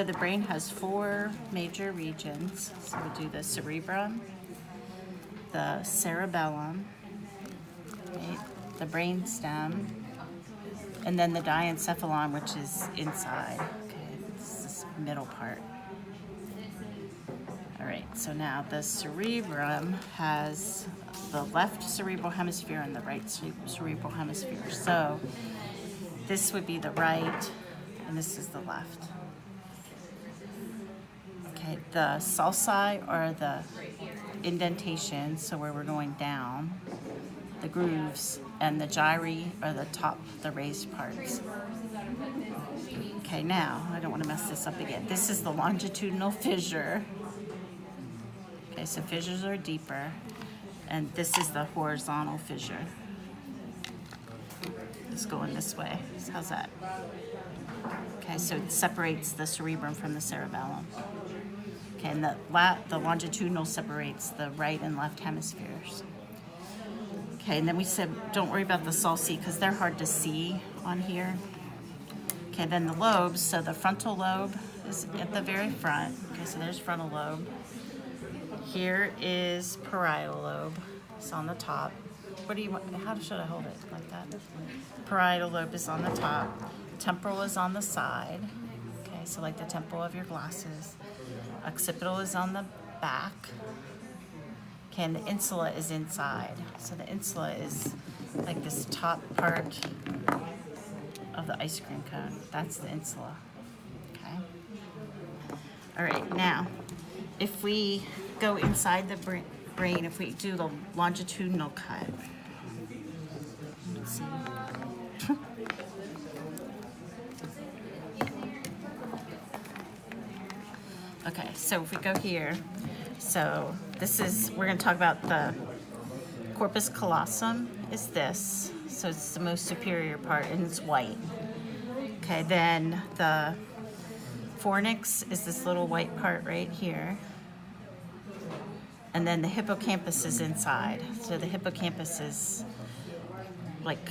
So the brain has 4 major regions. So we do the cerebrum, the cerebellum, right, the brain stem, and then the diencephalon, which is inside. Okay, it's this middle part. All right, so now the cerebrum has the left cerebral hemisphere and the right cerebral hemisphere. So this would be the right, and this is the left. Okay, the sulci are the indentations, so where we're going down, the grooves, and the gyri are the top, the raised parts. Okay, now, I don't want to mess this up again. This is the longitudinal fissure. Okay, so fissures are deeper, and this is the horizontal fissure. It's going this way. So how's that? Okay, so it separates the cerebrum from the cerebellum. Okay, and the longitudinal separates the right and left hemispheres. Okay, and then we said don't worry about the sulci because they're hard to see on here. Okay, then the lobes, so the frontal lobe is at the very front. Okay, so there's frontal lobe. Here is parietal lobe. It's on the top. What do you want? How should I hold it? Like that? Parietal lobe is on the top. Temporal is on the side. Okay, so like the temple of your glasses. Occipital is on the back. Okay, and the insula is inside. So the insula is like this top part of the ice cream cone. That's the insula. Okay. All right, now, if we go inside the brain, if we do the longitudinal cut, let's see. Okay, so if we go here, so this is, we're going to talk about the corpus callosum is this. So it's the most superior part, and it's white. Okay, then the fornix is this little white part right here. And then the hippocampus is inside. So the hippocampus is like,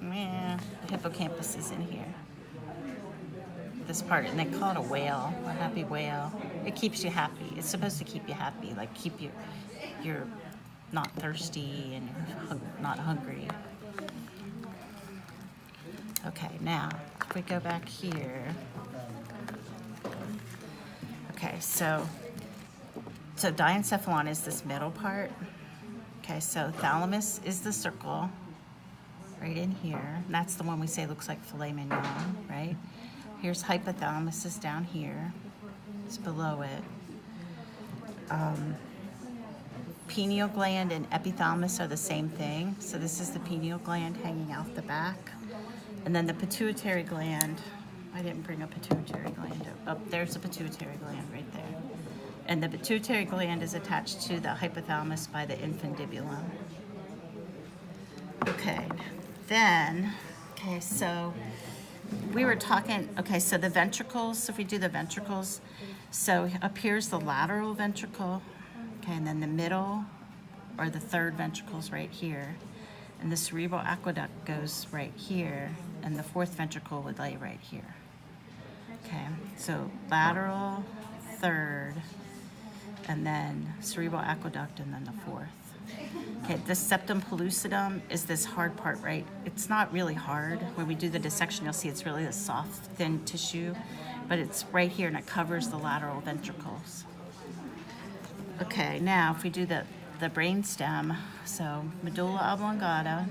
the hippocampus is in here. This part, and they call it a whale, a happy whale. It keeps you happy. It's supposed to keep you happy, like keep you, you're not thirsty and you're not hungry. Okay, now if we go back here. Okay, so diencephalon is this middle part. Okay, so thalamus is the circle right in here. And that's the one we say looks like filet mignon, right? Here's hypothalamus is down here. It's below it. Pineal gland and epithalamus are the same thing. So this is the pineal gland hanging out the back. And then the pituitary gland, I didn't bring a pituitary gland up. Oh, there's the pituitary gland right there. And the pituitary gland is attached to the hypothalamus by the infundibulum. Okay, then, okay, so we were talking, okay, so the ventricles, so if we do the ventricles, so up here's the lateral ventricle, okay, and then the middle, or the third ventricle is right here, and the cerebral aqueduct goes right here, and the fourth ventricle would lay right here. Okay, so lateral, third, and then cerebral aqueduct, and then the fourth. Okay, the septum pellucidum is this hard part, right? It's not really hard. When we do the dissection, you'll see it's really a soft, thin tissue, but it's right here and it covers the lateral ventricles. Okay, now if we do the brain stem, so medulla oblongata,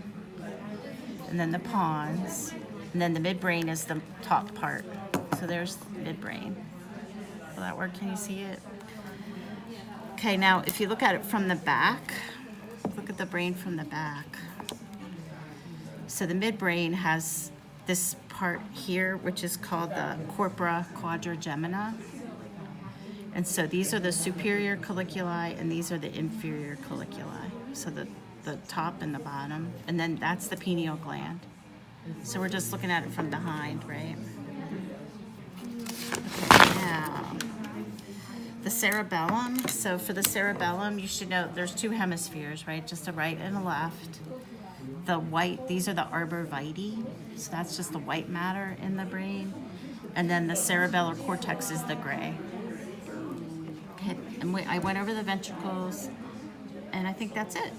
and then the pons, and then the midbrain is the top part. So there's the midbrain. Will that work? Can you see it? Okay, now if you look at it from the back, look at the brain from the back. So the midbrain has this part here, which is called the corpora quadrigemina. And so these are the superior colliculi, and these are the inferior colliculi. So the top and the bottom, and then that's the pineal gland. So we're just looking at it from behind, right? Okay, now the cerebellum. So for the cerebellum, you should know there's 2 hemispheres, right? Just a right and a left. The white, these are the arbor vitae. So that's just the white matter in the brain. And then the cerebellar cortex is the gray. Okay, and I went over the ventricles, and I think that's it.